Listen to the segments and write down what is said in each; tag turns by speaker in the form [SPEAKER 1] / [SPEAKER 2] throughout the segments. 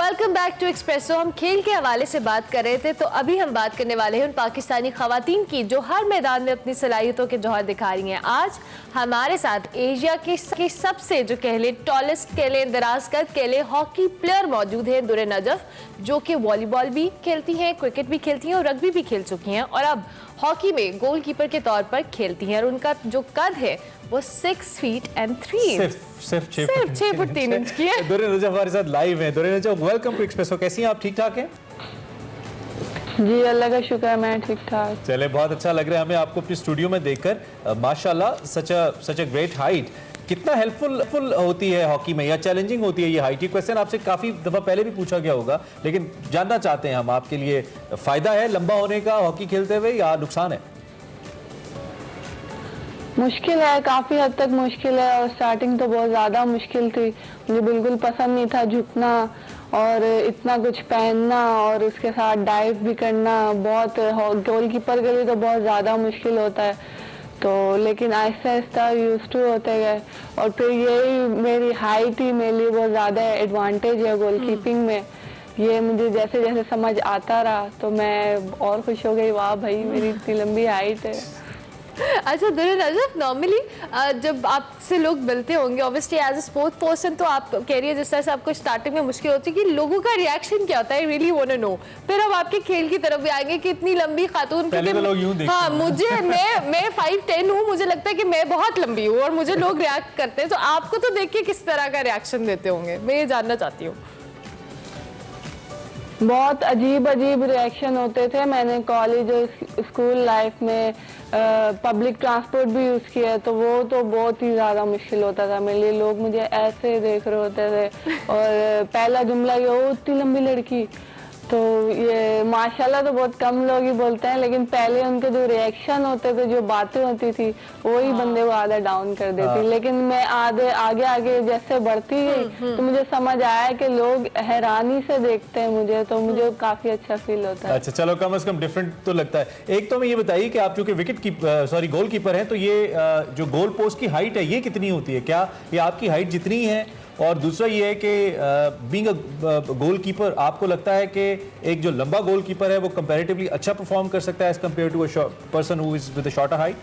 [SPEAKER 1] Welcome back to espresso. हम खेल के हवाले से बात कर रहे थे, तो अभी हम बात करने वाले हैं उन पाकिस्तानी खवातीन की जो हर मैदान में अपनी सलाहियतों के जौहर दिखा रही हैं। आज हमारे साथ एशिया के सबसे जो कह लें टॉलेस्ट कह लें दराज कद कह लें हॉकी प्लेयर मौजूद हैं दुर्र नजफ, जो कि वॉलीबॉल भी खेलती हैं, क्रिकेट भी खेलती हैं और रग्बी भी खेल चुकी हैं और अब हॉकी में गोलकीपर के तौर पर खेलती हैं। और उनका जो कद है वो 6 फीट and 3
[SPEAKER 2] सिर्फ
[SPEAKER 1] 6 फुट 3 इंच की है।
[SPEAKER 2] दुर्र नजफ हमारे साथ लाइव है। Durr Najaf, welcome to espresso. कैसी हैं आप? ठीक ठाक हैं?
[SPEAKER 3] जी अल्लाह का शुक्र है, मैं ठीक ठाक।
[SPEAKER 2] चले, बहुत अच्छा लग रहा है हमें आपको अपनी स्टूडियो में देखकर। माशाल्लाह, सच अ ग्रेट हाइट। कितना हेल्पफुल होती है हॉकी में या चैलेंजिंग होती है ये हाइट? ये क्वेश्चन आपसे काफ़ी दफ़ा पहले भी पूछा गया होगा, लेकिन जानना चाहते हैं हम, आपके लिए फ़ायदा है लंबा होने का हॉकी खेलते हुए या नुकसान है?
[SPEAKER 3] मुश्किल है, काफ़ी हद तक मुश्किल है और स्टार्टिंग तो बहुत ज़्यादा मुश्किल थी। मुझे बिल्कुल पसंद नहीं था झुकना और इतना कुछ पहनना और उसके साथ डाइव भी करना। बहुत गोलकीपर के लिए तो बहुत ज़्यादा मुश्किल होता है, तो लेकिन आहिस्ता आहिस्ता यूज टू होते गए और फिर यही मेरी हाइट ही मेरे लिए बहुत ज़्यादा एडवांटेज है गोलकीपिंग में। ये मुझे जैसे जैसे समझ आता रहा तो मैं और खुश हो गई, वाह भाई मेरी इतनी लंबी हाइट है।
[SPEAKER 1] अच्छा दुर्र नजफ, नॉर्मली जब आपसे लोग मिलते होंगे obviously as a sports person, तो आप कह रही है जिस तरह से आपको स्टार्टिंग में मुश्किल होती है कि लोगों का रिएक्शन क्या होता है, रियली वांट टू नो। फिर अब आपके खेल की तरफ भी आएंगे कि इतनी लंबी खातून,
[SPEAKER 2] पहले तो लोग यूं देखते
[SPEAKER 1] हाँ
[SPEAKER 2] हैं।
[SPEAKER 1] मुझे मैं 5'10" हूँ, मुझे लगता है कि मैं बहुत लंबी हूँ और मुझे लोग रिएक्ट करते हैं, तो आपको तो देख के किस तरह का रिएक्शन देते होंगे, मैं ये जानना चाहती हूँ।
[SPEAKER 3] बहुत अजीब रिएक्शन होते थे। मैंने कॉलेज और स्कूल लाइफ में पब्लिक ट्रांसपोर्ट भी यूज़ किया है, तो वो तो बहुत ही ज़्यादा मुश्किल होता था मेरे लिए। लोग मुझे ऐसे देख रहे होते थे और पहला जुमला ये, ओ इतनी लंबी लड़की। तो ये माशाल्लाह तो बहुत कम लोग ही बोलते हैं, लेकिन पहले उनके जो रिएक्शन होते थे, जो बातें होती थी, वही बंदे को आधा डाउन कर देती। लेकिन मैं आगे आगे जैसे बढ़ती गई तो मुझे समझ आया कि लोग हैरानी से देखते हैं मुझे, तो मुझे काफी अच्छा फील होता है।
[SPEAKER 2] अच्छा चलो, कम से कम डिफरेंट तो लगता है। एक तो मैं ये बताइए कि आप जो कि गोल कीपर हैं, तो ये जो गोल पोस्ट की हाइट है ये कितनी होती है? क्या ये आपकी हाइट जितनी है? और दूसरा ये है कि बीइंग अ गोल कीपर, आपको लगता है कि एक जो लंबा गोल कीपर है वो कंपैरेटिवली अच्छा परफॉर्म कर सकता है as compare to a person who is with a shorter height?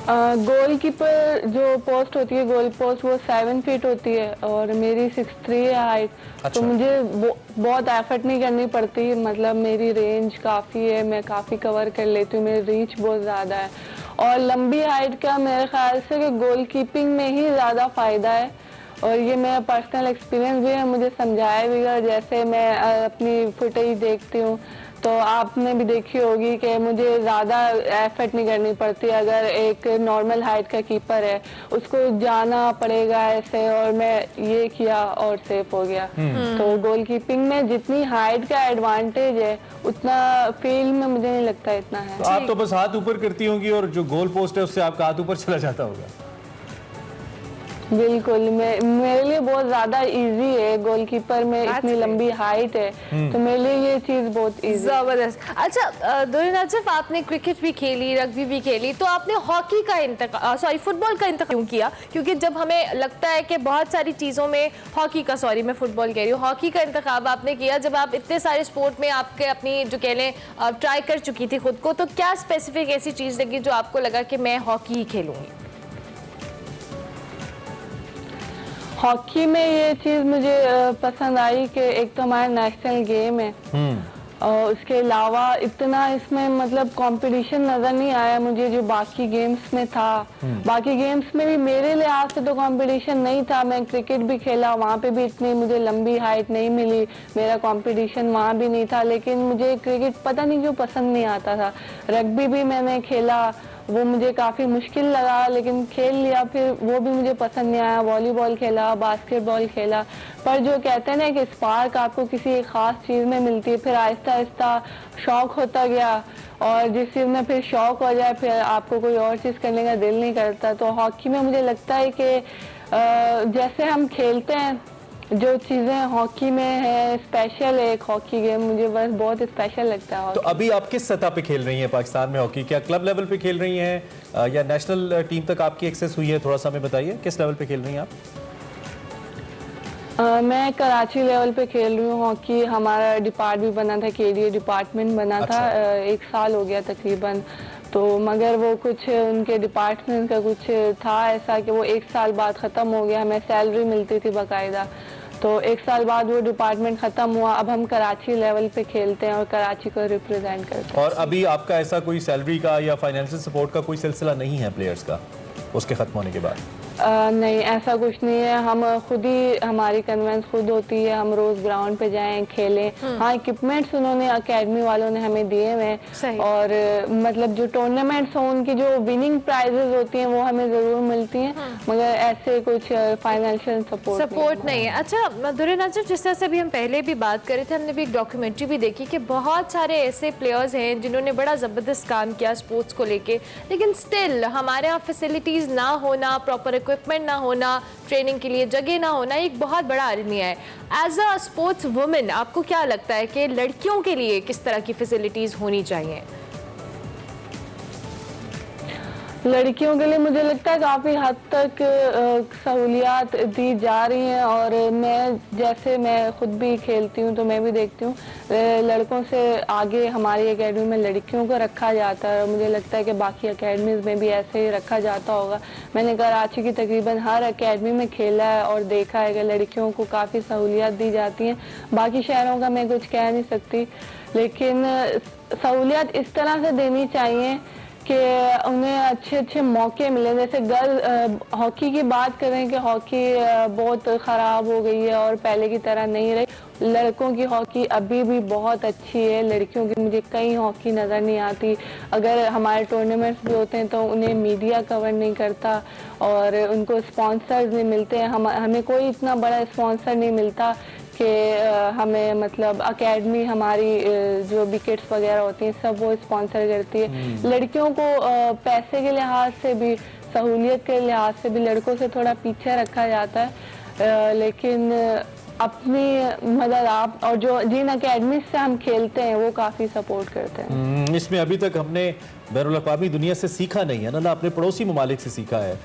[SPEAKER 3] Goalkeeper जो पोस्ट होती है, गोल पोस्ट, वो 7 फीट होती है और मेरी 6'3" है हाइट।
[SPEAKER 2] अच्छा।
[SPEAKER 3] तो मुझे बहुत एफर्ट नहीं करनी पड़ती, मतलब मेरी रेंज काफ़ी है, मैं काफ़ी कवर कर लेती हूँ, मेरी रीच बहुत ज़्यादा है। और लंबी हाइट का मेरे ख्याल से कि गोलकीपिंग में ही ज़्यादा फ़ायदा है और ये मेरा पर्सनल एक्सपीरियंस भी है, मुझे समझाया भी गया। जैसे मैं अपनी फुटेज देखती हूँ तो आपने भी देखी होगी कि मुझे ज़्यादा एफर्ट नहीं करनी पड़ती। अगर एक नॉर्मल हाइट का कीपर है, उसको जाना पड़ेगा ऐसे, और मैं ये किया और सेफ हो गया। तो गोलकीपिंग में जितनी हाइट का एडवांटेज है उतना फील्ड में मुझे नहीं लगता इतना है।
[SPEAKER 2] तो आप तो बस हाथ ऊपर करती होंगी और जो गोल पोस्ट है उससे आपका हाथ ऊपर चला जाता होगा।
[SPEAKER 3] बिल्कुल, मेरे लिए बहुत ज्यादा इजी है, गोलकीपर में इतनी लंबी हाइट है तो मेरे लिए ये चीज बहुत इजी।
[SPEAKER 1] जबरदस्त। अच्छा दुर्र नजफ, आपने क्रिकेट भी खेली, रग्बी भी खेली, तो आपने हॉकी का फुटबॉल का इंतखाब क्यों किया? क्योंकि जब हमें लगता है कि बहुत सारी चीज़ों में मैं फुटबॉल कह रही हूँ, हॉकी का इंतखाब आपने किया जब आप इतने सारे स्पोर्ट में आपके अपनी जो कह लें ट्राई कर चुकी थी खुद को, तो क्या स्पेसिफिक ऐसी चीज़ लगी जो आपको लगा कि मैं हॉकी ही खेलूंगी?
[SPEAKER 3] हॉकी में ये चीज मुझे पसंद आई कि एक तो हमारा नेशनल गेम है और उसके अलावा इतना इसमें मतलब कंपटीशन नजर नहीं आया मुझे जो बाकी गेम्स में था। बाकी गेम्स में भी मेरे लिहाज से तो कंपटीशन नहीं था। मैं क्रिकेट भी खेला, वहाँ पे भी इतनी मुझे लंबी हाइट नहीं मिली, मेरा कंपटीशन वहाँ भी नहीं था, लेकिन मुझे क्रिकेट पता नहीं क्यों पसंद नहीं आता था। रग्बी भी मैंने खेला, वो मुझे काफ़ी मुश्किल लगा, लेकिन खेल लिया, फिर वो भी मुझे पसंद नहीं आया। वॉलीबॉल खेला, बास्केटबॉल खेला, पर जो कहते हैं ना कि स्पार्क आपको किसी एक ख़ास चीज़ में मिलती है, फिर आहिस्ता आहिस्ता शौक़ होता गया और जिस चीज़ में फिर शौक़ हो जाए फिर आपको कोई और चीज़ करने का दिल नहीं करता। तो हॉकी में मुझे लगता है कि जैसे हम खेलते हैं, जो चीज़ें हॉकी में है स्पेशल, एक हॉकी गेम मुझे बस बहुत स्पेशल लगता है।
[SPEAKER 2] तो अभी आप किस सतह पे खेल रही हैं पाकिस्तान में हॉकी? क्या क्लब लेवल पे खेल रही हैं या नेशनल टीम तक आपकी एक्सेस हुई है? थोड़ा सा हमें बताइए, किस लेवल पे खेल रही हैं आप?
[SPEAKER 3] मैं कराची लेवल पे खेल रही हूँ हॉकी। हमारा डिपार्ट भी बना था, केडीए डिपार्टमेंट बना था। 1 साल हो गया तकरीबन। तो मगर वो कुछ उनके डिपार्टमेंट का कुछ था ऐसा कि वो 1 साल बाद ख़त्म हो गया। हमें सैलरी मिलती थी बाकायदा, तो 1 साल बाद वो डिपार्टमेंट ख़त्म हुआ। अब हम कराची लेवल पे खेलते हैं और कराची को रिप्रेजेंट करते हैं।
[SPEAKER 2] और अभी आपका ऐसा कोई सैलरी का या फाइनेंशियल सपोर्ट का कोई सिलसिला नहीं है प्लेयर्स का उसके ख़त्म होने के बाद?
[SPEAKER 3] नहीं, ऐसा कुछ नहीं है। हम खुद ही, हमारी कन्वेंस खुद होती है, हम रोज ग्राउंड पे जाएं, खेलें। हाँ, इक्विपमेंट्स उन्होंने अकेडमी वालों ने हमें दिए हुए हैं और मतलब जो टूर्नामेंट्स हों उनकी जो विनिंग प्राइजेस होती हैं वो हमें जरूर मिलती हैं, मगर ऐसे कुछ फाइनेंशियल सपोर्ट
[SPEAKER 1] नहीं है। अच्छा दुर्र नजर, जिस तरह से अभी हम पहले भी बात कर रहे थे, हमने भी एक डॉक्यूमेंट्री भी देखी कि बहुत सारे ऐसे प्लेयर्स हैं जिन्होंने बड़ा ज़बरदस्त काम किया स्पोर्ट्स को लेके, लेकिन स्टिल हमारे यहाँ फैसिलिटीज़ ना होना, प्रॉपर इक्विपमेंट ना होना, ट्रेनिंग के लिए जगह ना होना, एक बहुत बड़ा अलमिया है। एज अ स्पोर्ट्स वुमेन आपको क्या लगता है कि लड़कियों के लिए किस तरह की फैसिलिटीज होनी चाहिए?
[SPEAKER 3] लड़कियों के लिए मुझे लगता है काफ़ी हद तक सहूलियात दी जा रही हैं और मैं खुद भी खेलती हूँ तो मैं भी देखती हूँ लड़कों से आगे हमारी एकेडमी में लड़कियों को रखा जाता है और मुझे लगता है कि बाकी एकेडमीज़ में भी ऐसे ही रखा जाता होगा। मैंने कराची की तकरीबन हर एकेडमी में खेला है और देखा है कि लड़कियों को काफ़ी सहूलियात दी जाती हैं। बाकी शहरों का मैं कुछ कह नहीं सकती, लेकिन सहूलियात इस तरह से देनी चाहिए कि उन्हें अच्छे अच्छे मौके मिले। जैसे गर्ल हॉकी की बात करें कि हॉकी बहुत ख़राब हो गई है और पहले की तरह नहीं रही। लड़कों की हॉकी अभी भी बहुत अच्छी है, लड़कियों की मुझे कहीं हॉकी नज़र नहीं आती। अगर हमारे टूर्नामेंट्स भी होते हैं तो उन्हें मीडिया कवर नहीं करता और उनको स्पॉन्सर्स नहीं मिलते। हमें कोई इतना बड़ा स्पॉन्सर नहीं मिलता कि हमें मतलब एकेडमी हमारी जो विकेट्स वगैरह होती हैं सब वो स्पॉन्सर करती है। लड़कियों को पैसे के लिहाज से भी, सहूलियत के लिहाज से भी लड़कों से थोड़ा पीछे रखा जाता है, लेकिन अपनी मदद आप और जो जिन अकेडमी से हम खेलते हैं वो काफ़ी सपोर्ट करते हैं।
[SPEAKER 2] इसमें अभी तक हमने बैनुल अक़वामी दुनिया से सीखा नहीं है ना अपने पड़ोसी ममालिक से सीखा है,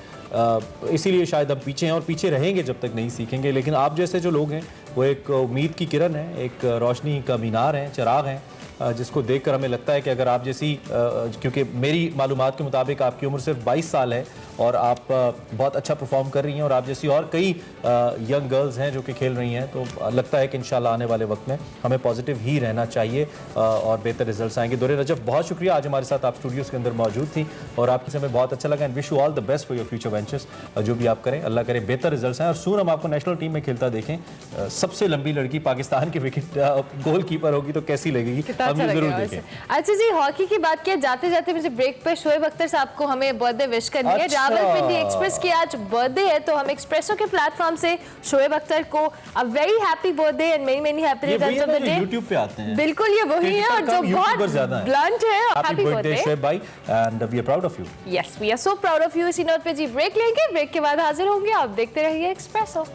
[SPEAKER 2] इसीलिए शायद हम पीछे हैं और पीछे रहेंगे जब तक नहीं सीखेंगे। लेकिन आप जैसे जो लोग हैं वो एक उम्मीद की किरण है, एक रोशनी का मीनार है, चिराग हैं, जिसको देखकर हमें लगता है कि अगर आप जैसी, क्योंकि मेरी मालूमात के मुताबिक आपकी उम्र सिर्फ 22 साल है और आप बहुत अच्छा परफॉर्म कर रही हैं और आप जैसी और कई यंग गर्ल्स हैं जो कि खेल रही हैं, तो लगता है कि इंशाल्लाह आने वाले वक्त में हमें पॉजिटिव ही रहना चाहिए और बेहतर रिजल्ट्स आएंगे। दुर्र नजफ, बहुत शुक्रिया, आज हमारे साथ आप स्टूडियोज़ के अंदर मौजूद थी और आपके से हमें बहुत अच्छा लगा। And wish you all the best for your future ventures. जो भी आप करें अल्लाह करे बेहतर रिजल्ट्स आएँ और सून हम आपको नेशनल टीम में खेलता देखें। सबसे लंबी लड़की पाकिस्तान की विकेट गोल कीपर होगी तो कैसी लगेगी, हम जरूर देखें।
[SPEAKER 1] अच्छा जी, हॉकी की बात किया, जाते जाते मुझे ब्रेक पर शोएब अख्तर साहब को हमें बर्थडे विश करनी है। रावलपिंडी एक्सप्रेस की आज बर्थडे है तो हम एक्सप्रेसो के प्लेटफॉर्म से शोएब अख्तर को a very happy birthday and many many happy returns of the day.
[SPEAKER 2] YouTube पे आते हैं,
[SPEAKER 1] बिल्कुल ये वही है और जो बहुत ब्लंट है।
[SPEAKER 2] हैप्पी बर्थडे शोएब भाई and we are proud of you.
[SPEAKER 1] Yes, we are so proud of you. इसी नोट पे जी ब्रेक लेंगे, ब्रेक के बाद हाजिर होंगे। आप देखते रहिए एक्सप्रेसो।